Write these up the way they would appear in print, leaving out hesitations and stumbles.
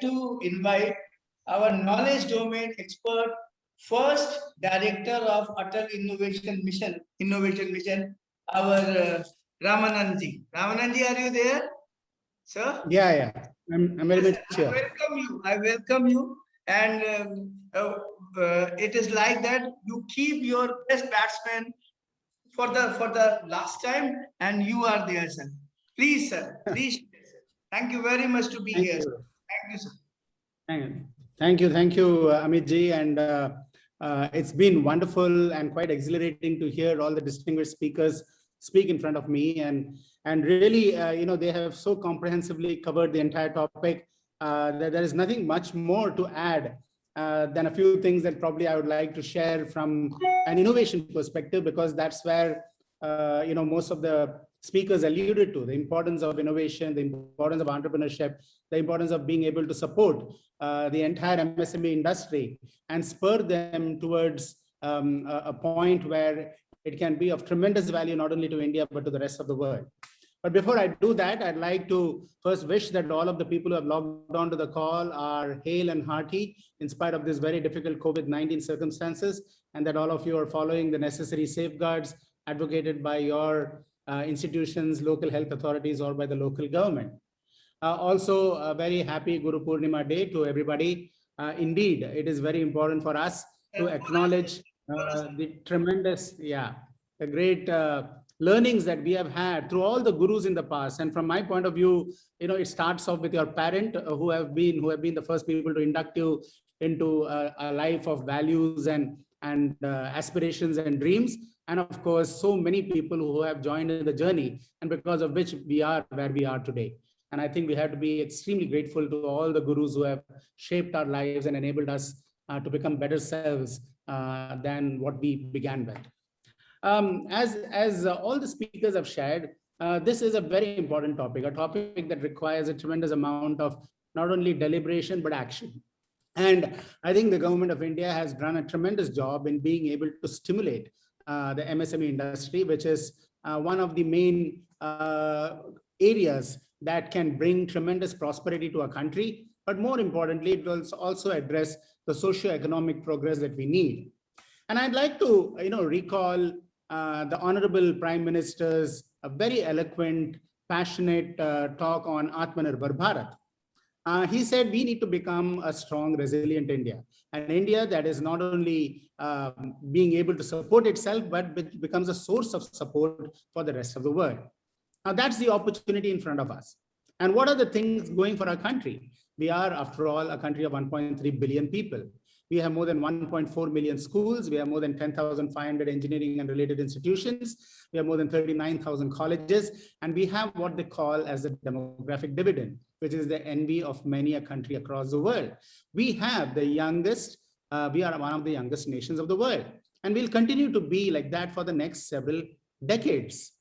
like to invite our knowledge domain expert, first director of Atal Innovation Mission, our Ramananji. Ramananji, are you there, sir? Yeah. I'm very Yes, much I sure. welcome you. I welcome you. And it is like that you keep your best batsman for the last time, and you are there, sir. Please, sir. Please. Thank you very much to be Thank here. you. Thank you, sir. Thank you, Amit ji. And it's been wonderful and quite exhilarating to hear all the distinguished speakers speak in front of me. And really, they have so comprehensively covered the entire topic that there is nothing much more to add than a few things that probably I would like to share from an innovation perspective, because that's where, most of the speakers alluded to the importance of innovation, the importance of entrepreneurship, the importance of being able to support the entire MSME industry and spur them towards a point where it can be of tremendous value, not only to India, but to the rest of the world. But before I do that, I'd like to first wish that all of the people who have logged on to the call are hale and hearty in spite of this very difficult COVID-19 circumstances, and that all of you are following the necessary safeguards advocated by your institutions, local health authorities, or by the local government. Also, a very happy Guru Purnima Day to everybody. Indeed, it is very important for us to acknowledge the tremendous, the great learnings that we have had through all the gurus in the past. And from my point of view, it starts off with your parent who have been the first people to induct you into a life of values and aspirations and dreams. And of course, so many people who have joined in the journey, and because of which we are where we are today. And I think we have to be extremely grateful to all the gurus who have shaped our lives and enabled us to become better selves than what we began with. As all the speakers have shared, this is a very important topic, a topic that requires a tremendous amount of not only deliberation, but action. And I think the government of India has done a tremendous job in being able to stimulate the MSME industry, which is one of the main areas that can bring tremendous prosperity to our country. But more importantly, it will also address the socio-economic progress that we need. And I'd like to recall the Honorable Prime Minister's very eloquent, passionate talk on Atmanirbhar Bharat. He said we need to become a strong, resilient India, an India that is not only being able to support itself, but becomes a source of support for the rest of the world. Now, that's the opportunity in front of us. And what are the things going for our country? We are, after all, a country of 1.3 billion people. We have more than 1.4 million schools. We have more than 10,500 engineering and related institutions. We have more than 39,000 colleges. And we have what they call as the demographic dividend, which is the envy of many a country across the world. We have the youngest, we are one of the youngest nations of the world. And we'll continue to be like that for the next several decades.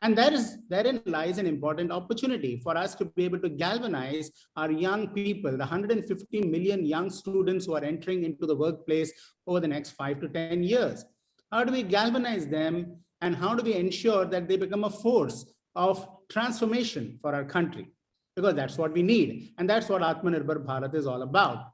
And therein lies an important opportunity for us to be able to galvanize our young people, the 150 million young students who are entering into the workplace over the next 5 to 10 years. How do we galvanize them, and how do we ensure that they become a force of transformation for our country? Because that's what we need. And that's what Atmanirbhar Bharat is all about.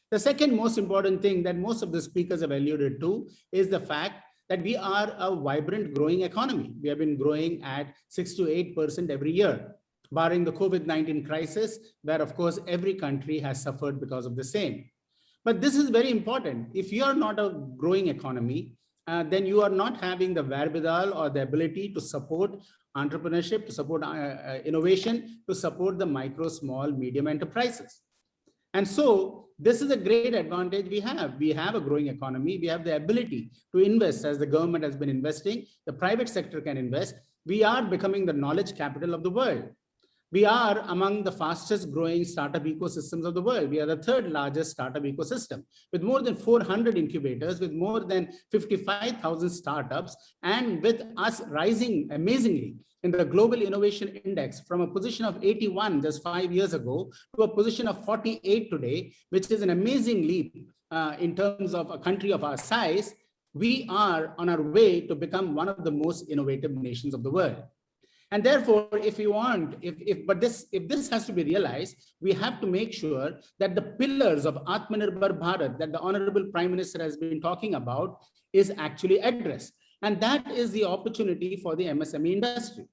The second most important thing that most of the speakers have alluded to is the fact that we are a vibrant, growing economy. We have been growing at 6 to 8% every year, barring the COVID-19 crisis, where of course every country has suffered because of the same. But this is very important. If you are not a growing economy, then you are not having the wherewithal or the ability to support entrepreneurship, to support innovation, to support the micro, small, medium enterprises. And so this is a great advantage we have. We have a growing economy. We have the ability to invest as the government has been investing. The private sector can invest. We are becoming the knowledge capital of the world. We are among the fastest growing startup ecosystems of the world. We are the third largest startup ecosystem with more than 400 incubators, with more than 55,000 startups, and with us rising amazingly in the Global Innovation Index from a position of 81 just 5 years ago to a position of 48 today, which is an amazing leap in terms of a country of our size. We are on our way to become one of the most innovative nations of the world. And therefore, if this has to be realized, we have to make sure that the pillars of Atmanirbhar Bharat that the Honorable Prime Minister has been talking about is actually addressed. And that is the opportunity for the MSME industry.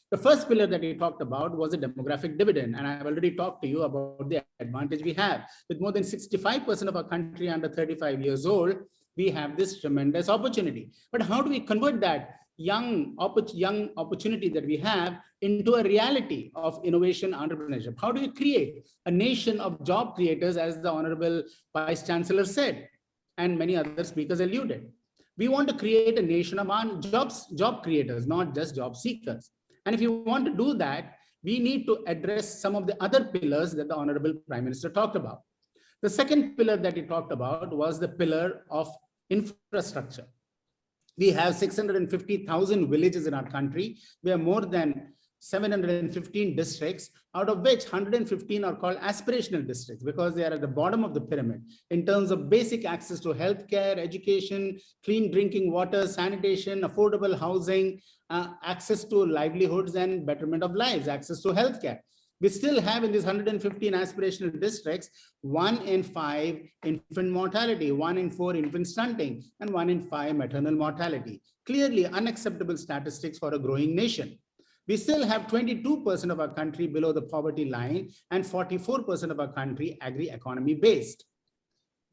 The first pillar that he talked about was a demographic dividend. And I've already talked to you about the advantage we have. With more than 65% of our country under 35 years old, we have this tremendous opportunity. But how do we convert that young opportunity that we have into a reality of innovation entrepreneurship? How do we create a nation of job creators, as the Honorable Vice Chancellor said, and many other speakers alluded? We want to create a nation of job creators, not just job seekers. And if you want to do that, we need to address some of the other pillars that the Honorable Prime Minister talked about. The second pillar that he talked about was the pillar of infrastructure. We have 650,000 villages in our country. We have more than 715 districts, out of which 115 are called aspirational districts because they are at the bottom of the pyramid in terms of basic access to healthcare, education, clean drinking water, sanitation, affordable housing, access to livelihoods and betterment of lives, access to healthcare. We still have in these 115 aspirational districts, 1 in 5 infant mortality, 1 in 4 infant stunting, and 1 in 5 maternal mortality. Clearly unacceptable statistics for a growing nation. We still have 22% of our country below the poverty line and 44% of our country agri-economy based.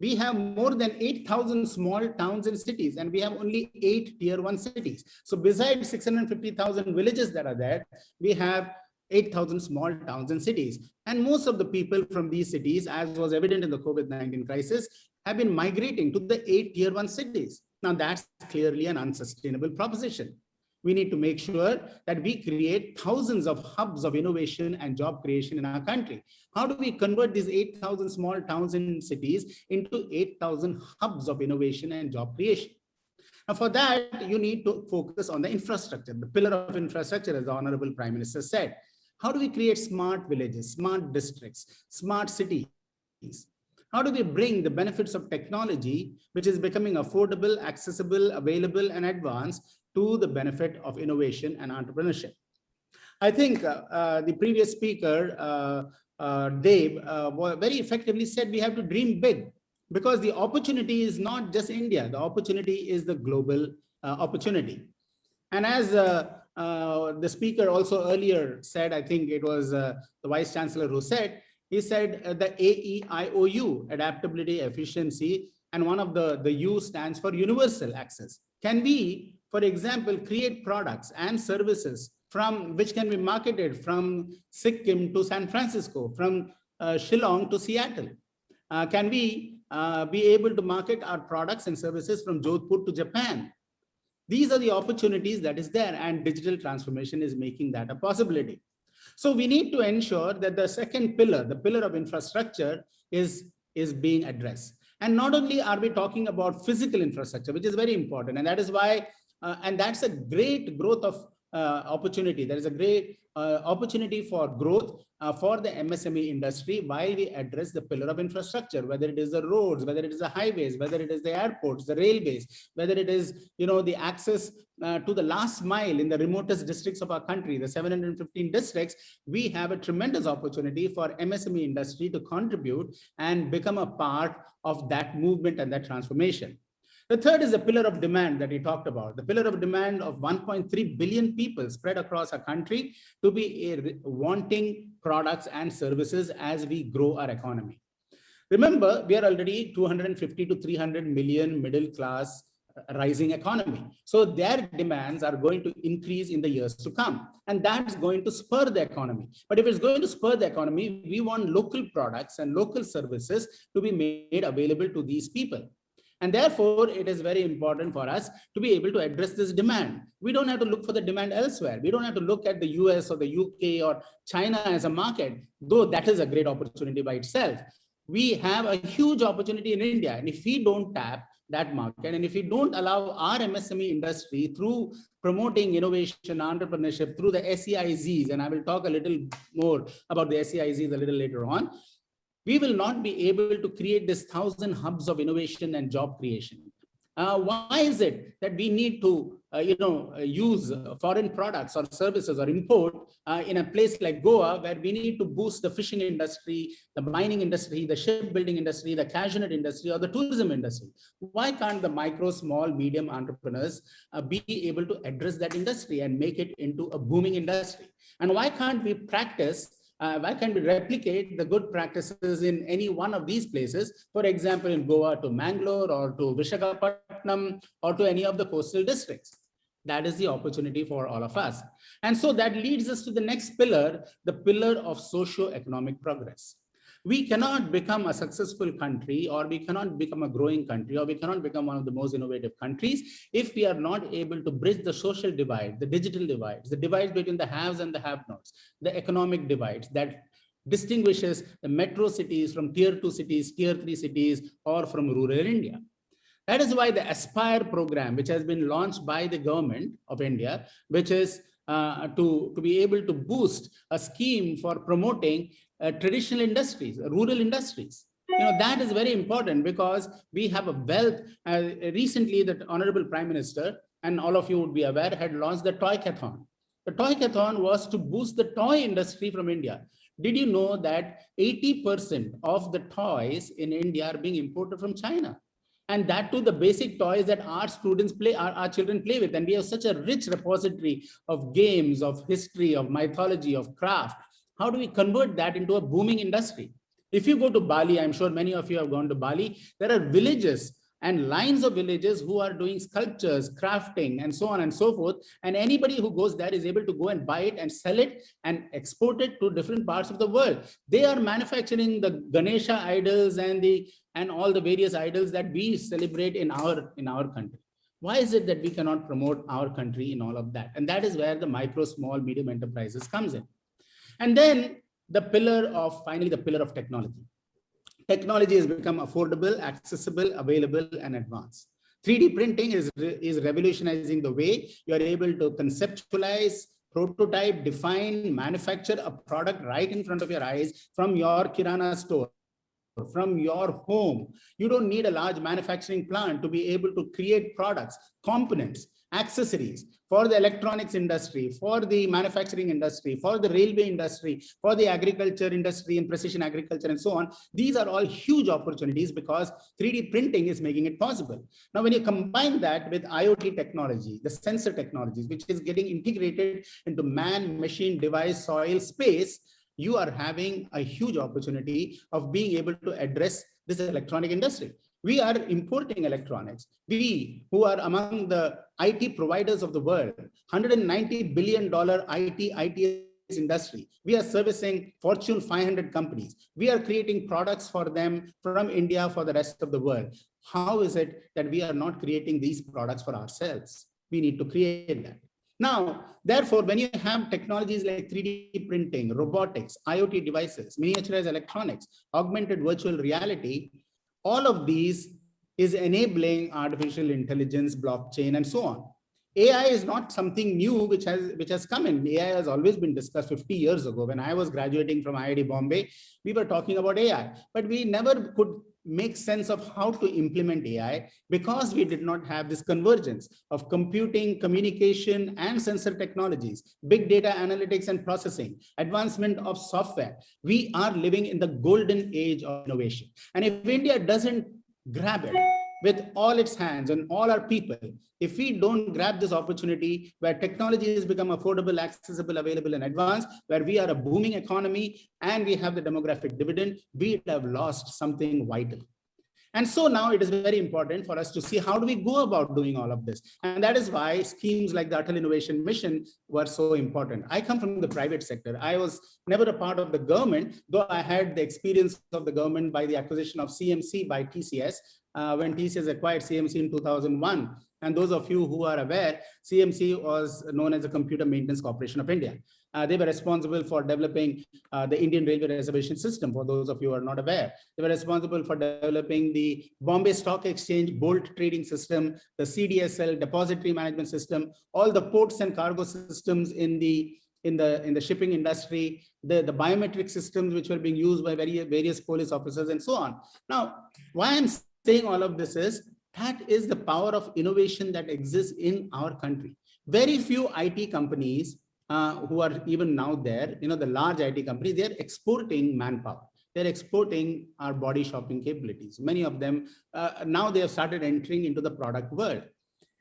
We have more than 8,000 small towns and cities, and we have only 8 tier 1 cities. So besides 650,000 villages that are there, we have 8,000 small towns and cities. And most of the people from these cities, as was evident in the COVID-19 crisis, have been migrating to the 8 tier 1 cities. Now that's clearly an unsustainable proposition. We need to make sure that we create thousands of hubs of innovation and job creation in our country. How do we convert these 8,000 small towns and cities into 8,000 hubs of innovation and job creation? Now, for that, you need to focus on the infrastructure, the pillar of infrastructure, as the Honorable Prime Minister said. How do we create smart villages, smart districts, smart cities? How do we bring the benefits of technology, which is becoming affordable, accessible, available, and advanced, to the benefit of innovation and entrepreneurship? I think the previous speaker, Dave, very effectively said we have to dream big, because the opportunity is not just India. The opportunity is the global opportunity. And as the speaker also earlier said, I think it was the Vice Chancellor who said, he said the AEIOU, adaptability, efficiency, and one of the U stands for universal access. Can we, for example, create products and services from which can be marketed from Sikkim to San Francisco, from Shillong to Seattle? Can we be able to market our products and services from Jodhpur to Japan? These are the opportunities that is there, and digital transformation is making that a possibility. So we need to ensure that the second pillar, the pillar of infrastructure, is being addressed. And not only are we talking about physical infrastructure, which is very important, and that is why, and that's a great growth of opportunity. There is a great opportunity for growth for the MSME industry while we address the pillar of infrastructure, whether it is the roads, whether it is the highways, whether it is the airports, the railways, whether it is, the access to the last mile in the remotest districts of our country, the 715 districts. We have a tremendous opportunity for MSME industry to contribute and become a part of that movement and that transformation. The third is the pillar of demand that he talked about, the pillar of demand of 1.3 billion people spread across our country to be wanting products and services as we grow our economy. Remember, we are already 250 to 300 million middle class rising economy. So their demands are going to increase in the years to come, and that's going to spur the economy. But if it's going to spur the economy, we want local products and local services to be made available to these people. And therefore, it is very important for us to be able to address this demand. We don't have to look for the demand elsewhere. We don't have to look at the US or the UK or China as a market, though that is a great opportunity by itself. We have a huge opportunity in India. And if we don't tap that market, and if we don't allow our MSME industry through promoting innovation, entrepreneurship, through the SEIZs, and I will talk a little more about the SEIZs a little later on, we will not be able to create this 1,000 hubs of innovation and job creation. Why is it that we need to, use foreign products or services or import in a place like Goa, where we need to boost the fishing industry, the mining industry, the shipbuilding industry, the cashew nut industry, or the tourism industry? Why can't the micro, small, medium entrepreneurs be able to address that industry and make it into a booming industry? And why can't we why can't we replicate the good practices in any one of these places? For example, in Goa to Mangalore or to Vishakhapatnam or to any of the coastal districts. That is the opportunity for all of us. And so that leads us to the next pillar, the pillar of socio-economic progress. We cannot become a successful country, or we cannot become a growing country, or we cannot become one of the most innovative countries if we are not able to bridge the social divide, the digital divides, the divides between the haves and the have-nots, the economic divides that distinguishes the metro cities from tier 2 cities, tier 3 cities, or from rural India. That is why the Aspire program, which has been launched by the government of India, which is to be able to boost a scheme for promoting traditional industries, rural industries. That is very important, because we have a wealth. Recently, the Honorable Prime Minister, and all of you would be aware, had launched the Toycathon. The Toycathon was to boost the toy industry from India. Did you know that 80% of the toys in India are being imported from China? And that too, the basic toys that our students play, our children play with. And we have such a rich repository of games, of history, of mythology, of craft. How do we convert that into a booming industry? If you go to Bali, I'm sure many of you have gone to Bali, there are villages and lines of villages who are doing sculptures, crafting, and so on and so forth. And anybody who goes there is able to go and buy it and sell it and export it to different parts of the world. They are manufacturing the Ganesha idols and all the various idols that we celebrate in our country. Why is it that we cannot promote our country in all of that? And that is where the micro, small, medium enterprises comes in. And then finally, the pillar of technology. Technology has become affordable, accessible, available, and advanced. 3D printing is revolutionizing the way you are able to conceptualize, prototype, define, manufacture a product right in front of your eyes from your Kirana store, from your home. You don't need a large manufacturing plant to be able to create products, components, accessories for the electronics industry, for the manufacturing industry, for the railway industry, for the agriculture industry and precision agriculture and so on. These are all huge opportunities because 3D printing is making it possible. Now, when you combine that with IoT technology, the sensor technologies, which is getting integrated into man, machine, device, soil, space, you are having a huge opportunity of being able to address this electronic industry. We are importing electronics. We, who are among the IT providers of the world, $190 billion IT industry. We are servicing Fortune 500 companies. We are creating products for them from India for the rest of the world. How is it that we are not creating these products for ourselves? We need to create that. Now, therefore, when you have technologies like 3D printing, robotics, IoT devices, miniaturized electronics, augmented virtual reality, all of these is enabling artificial intelligence, blockchain, and so on. AI is not something new which has come in. AI has always been discussed 50 years ago. When I was graduating from IIT Bombay, we were talking about AI, but we never could make sense of how to implement AI because we did not have this convergence of computing, communication, and sensor technologies, big data analytics and processing, advancement of software. We are living in the golden age of innovation. And if India doesn't grab it with all its hands and all our people, if we don't grab this opportunity where technology has become affordable, accessible, available, and advanced, where we are a booming economy and we have the demographic dividend, we have lost something vital. And so now it is very important for us to see how do we go about doing all of this. And that is why schemes like the Atal Innovation Mission were so important. I come from the private sector. I was never a part of the government, though I had the experience of the government by the acquisition of CMC by TCS, when TCS acquired CMC in 2001. And those of you who are aware, CMC was known as the Computer Maintenance Corporation of India. They were responsible for developing the Indian Railway Reservation System, for those of you who are not aware. They were responsible for developing the Bombay Stock Exchange Bolt Trading System, the CDSL Depository Management System, all the ports and cargo systems in the shipping industry, the biometric systems which were being used by various police officers and so on. Now, why I'm saying all of this is That is the power of innovation that exists in our country. Very few IT companies who are even now there, the large IT companies, they're exporting manpower. They're exporting our body shopping capabilities. Many of them, now they have started entering into the product world.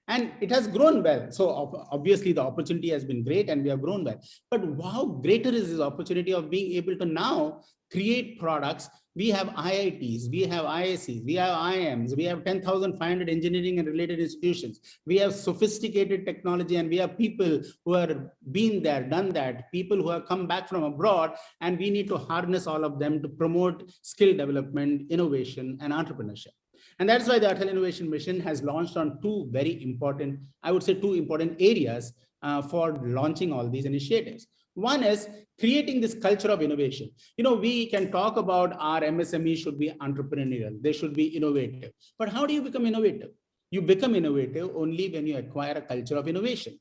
And it has grown well. So obviously the opportunity has been great and we have grown well. But how greater is this opportunity of being able to now create products? We have IITs, we have IICs, we have IIMs, we have 10,500 engineering and related institutions. We have sophisticated technology, and we have people who have been there, done that, people who have come back from abroad, and we need to harness all of them to promote skill development, innovation, and entrepreneurship. And that's why the Atal Innovation Mission has launched on two very important, I would say two important areas for launching all these initiatives. One is creating this culture of innovation. We can talk about our MSME should be entrepreneurial, they should be innovative. But how do you become innovative? You become innovative only when you acquire a culture of innovation.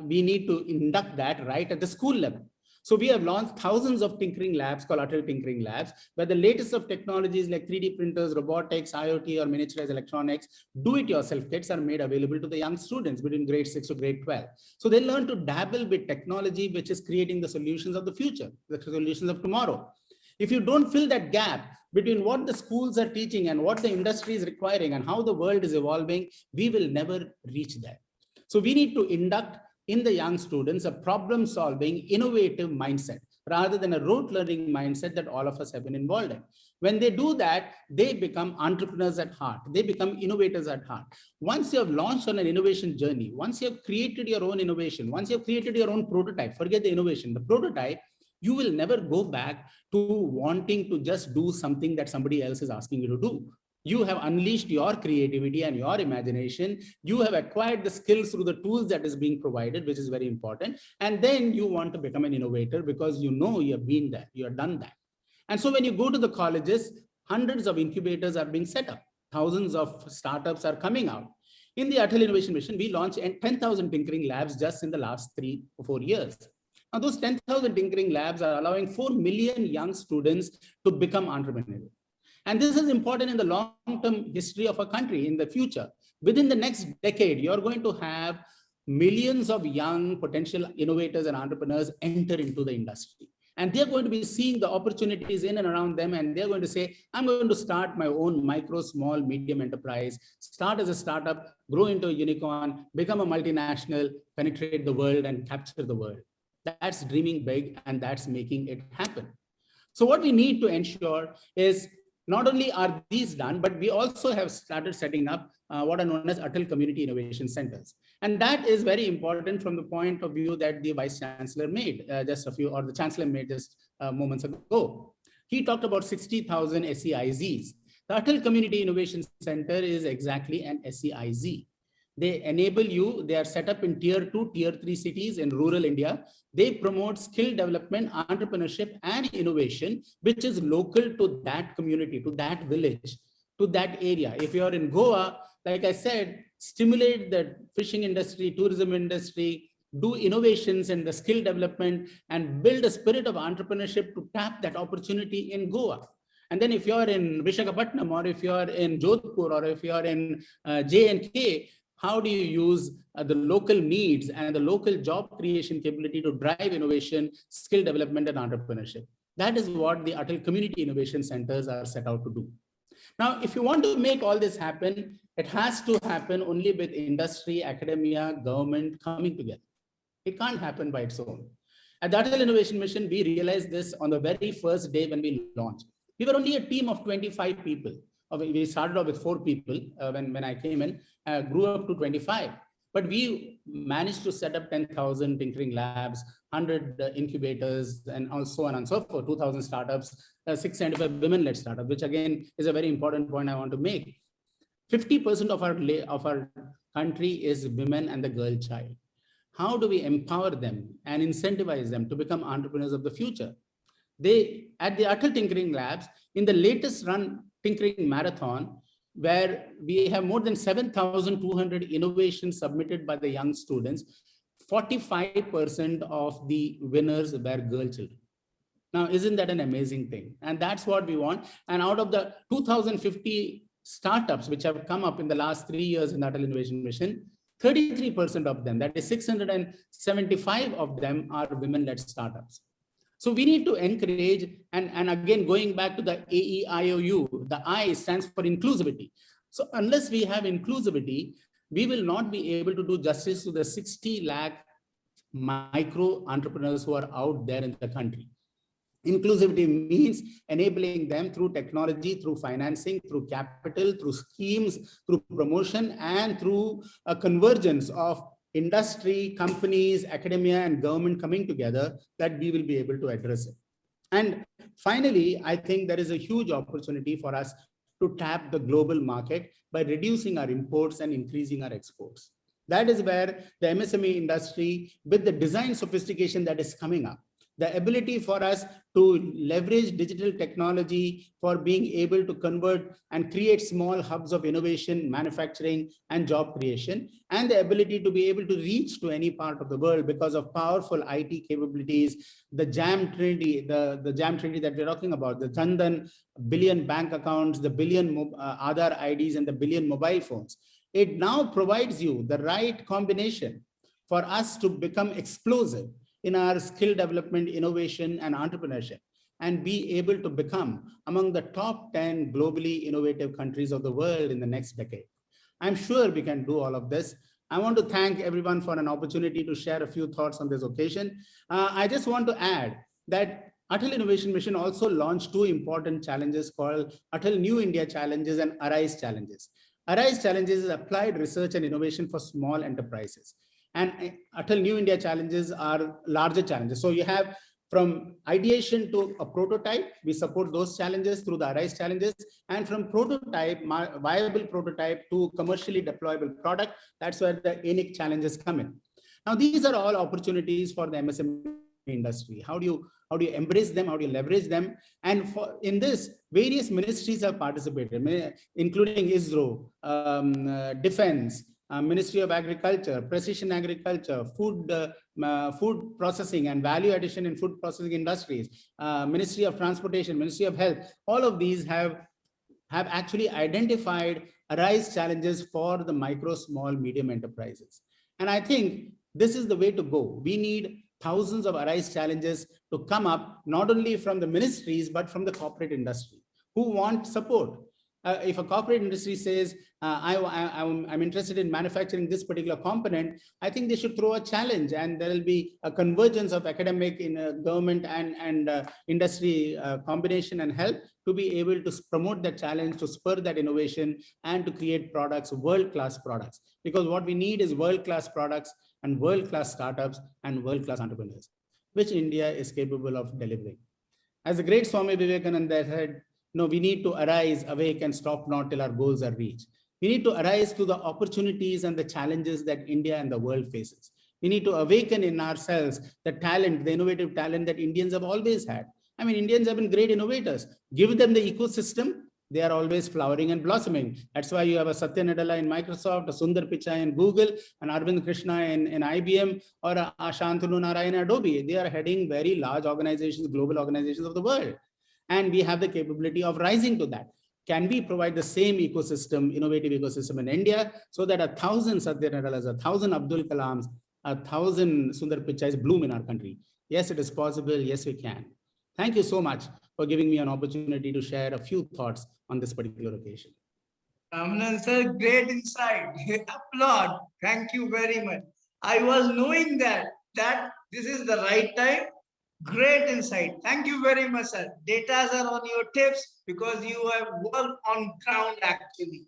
We need to induct that right at the school level. So we have launched thousands of tinkering labs called Atal Tinkering Labs, where the latest of technologies like 3D printers, robotics, IoT, or miniaturized electronics, do-it-yourself kits are made available to the young students between grade 6 to grade 12. So they learn to dabble with technology, which is creating the solutions of the future, the solutions of tomorrow. If you don't fill that gap between what the schools are teaching and what the industry is requiring and how the world is evolving, we will never reach there. So we need to induct in the young students a problem-solving, innovative mindset, rather than a rote learning mindset that all of us have been involved in. When they do that, they become entrepreneurs at heart. They become innovators at heart. Once you have launched on an innovation journey, once you have created your own innovation, once you have created your own prototype, forget the innovation, the prototype, you will never go back to wanting to just do something that somebody else is asking you to do. You have unleashed your creativity and your imagination. You have acquired the skills through the tools that is being provided, which is very important. And then you want to become an innovator because you know you have been there, you have done that. And so when you go to the colleges, hundreds of incubators are being set up. Thousands of startups are coming out. In the Atal Innovation Mission, we launched 10,000 tinkering labs just in the last 3 or 4 years. Now, those 10,000 tinkering labs are allowing 4 million young students to become entrepreneurs. And this is important in the long-term history of a country in the future. Within the next decade, you're going to have millions of young potential innovators and entrepreneurs enter into the industry. And they're going to be seeing the opportunities in and around them. And they're going to say, I'm going to start my own micro, small, medium enterprise, start as a startup, grow into a unicorn, become a multinational, penetrate the world and capture the world. That's dreaming big, and that's making it happen. So what we need to ensure is not only are these done, but we also have started setting up what are known as Atal Community Innovation Centers. And that is very important from the point of view that the Vice Chancellor made the Chancellor made just moments ago. He talked about 60,000 SEIZs. The Atal Community Innovation Center is exactly an SEIZ. They enable you, they are set up in tier 2, tier 3 cities in rural India. They promote skill development, entrepreneurship, and innovation, which is local to that community, to that village, to that area. If you're in Goa, like I said, stimulate the fishing industry, tourism industry, do innovations in the skill development, and build a spirit of entrepreneurship to tap that opportunity in Goa. And then if you're in Visakhapatnam, or if you're in Jodhpur, or if you're in J&K, how do you use the local needs and the local job creation capability to drive innovation, skill development, and entrepreneurship? That is what the Atal Community Innovation Centers are set out to do. Now, if you want to make all this happen, it has to happen only with industry, academia, government coming together. It can't happen by its own. At the Atal Innovation Mission, we realized this on the very first day when we launched. We were only a team of 25 people. We started off with 4 people when I came in, grew up to 25. But we managed to set up 10,000 tinkering labs, 100 incubators, and so on and so forth, 2,000 startups, 675 women-led startups, which again is a very important point I want to make. 50% of our country is women and the girl child. How do we empower them and incentivize them to become entrepreneurs of the future? At the Atal Tinkering Labs, in the latest run Tinkering Marathon, where we have more than 7,200 innovations submitted by the young students, 45% of the winners were girl children. Now, isn't that an amazing thing? And that's what we want. And out of the 2,050 startups which have come up in the last 3 years in the Atal Innovation Mission, 33% of them, that is 675 of them, are women-led startups. So we need to encourage, and again, going back to the AEIOU, the I stands for inclusivity. So unless we have inclusivity, we will not be able to do justice to the 60 lakh micro entrepreneurs who are out there in the country. Inclusivity means enabling them through technology, through financing, through capital, through schemes, through promotion, and through a convergence of industry, companies, academia, and government coming together, that we will be able to address it. And finally, I think there is a huge opportunity for us to tap the global market by reducing our imports and increasing our exports. That is where the MSME industry, with the design sophistication that is coming up, the ability for us to leverage digital technology for being able to convert and create small hubs of innovation, manufacturing, and job creation, and the ability to be able to reach to any part of the world because of powerful IT capabilities, the JAM Trinity, the JAM Trinity that we're talking about, the Jan Dhan billion bank accounts, the billion Aadhaar IDs, and the billion mobile phones. It now provides you the right combination for us to become explosive in our skill development, innovation, and entrepreneurship, and be able to become among the top 10 globally innovative countries of the world in the next decade. I'm sure we can do all of this. I want to thank everyone for an opportunity to share a few thoughts on this occasion. I just want to add that Atal Innovation Mission also launched 2 important challenges called Atal New India Challenges and Arise Challenges. Arise Challenges is applied research and innovation for small enterprises. And Atal New India Challenges are larger challenges. So you have from ideation to a prototype, we support those challenges through the Arise Challenges, and from prototype, viable prototype, to commercially deployable product, that's where the ENIC challenges come in. Now, these are all opportunities for the MSME industry. How do you embrace them? How do you leverage them? And in this, various ministries have participated, including ISRO, Defense, Ministry of Agriculture, Precision Agriculture, food processing and value addition in food processing industries, Ministry of Transportation, Ministry of Health. All of these have actually identified Arise challenges for the micro, small, medium enterprises. And I think this is the way to go. We need thousands of Arise challenges to come up, not only from the ministries, but from the corporate industry who want support. If a corporate industry says, I'm interested in manufacturing this particular component, I think they should throw a challenge, and there will be a convergence of academic, government, and industry combination and help to be able to promote that challenge, to spur that innovation, and to create products, world-class products. Because what we need is world-class products and world-class startups and world-class entrepreneurs, which India is capable of delivering. As the great Swami Vivekananda said, no, we need to arise, awake, and stop not till our goals are reached. We need to arise to the opportunities and the challenges that India and the world faces. We need to awaken in ourselves the talent, the innovative talent that Indians have always had. I mean, Indians have been great innovators. Give them the ecosystem, they are always flowering and blossoming. That's why you have a Satya Nadella in Microsoft, a Sundar Pichai in Google, an Arvind Krishna in IBM, or a Shantanu Narayan in Adobe. They are heading very large organizations, global organizations of the world. And we have the capability of rising to that. Can we provide the same ecosystem, innovative ecosystem in India, so that 1,000 Satya Nadellas, 1,000 Abdul Kalams, 1,000 Sundar Pichais bloom in our country? Yes, it is possible. Yes, we can. Thank you so much for giving me an opportunity to share a few thoughts on this particular occasion. Ramanan sir, great insight. Applaud. Thank you very much. I was knowing that this is the right time. Great insight. Thank you very much, sir. Datas are on your tips because you have worked on ground actually.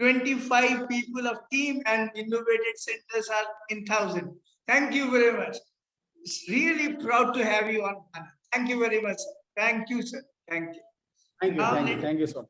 25 people of team and innovated centers are in 1,000. Thank you very much. It's really proud to have you on. Thank you very much, sir. Thank you, sir. Thank you. Thank you. Thank you so much.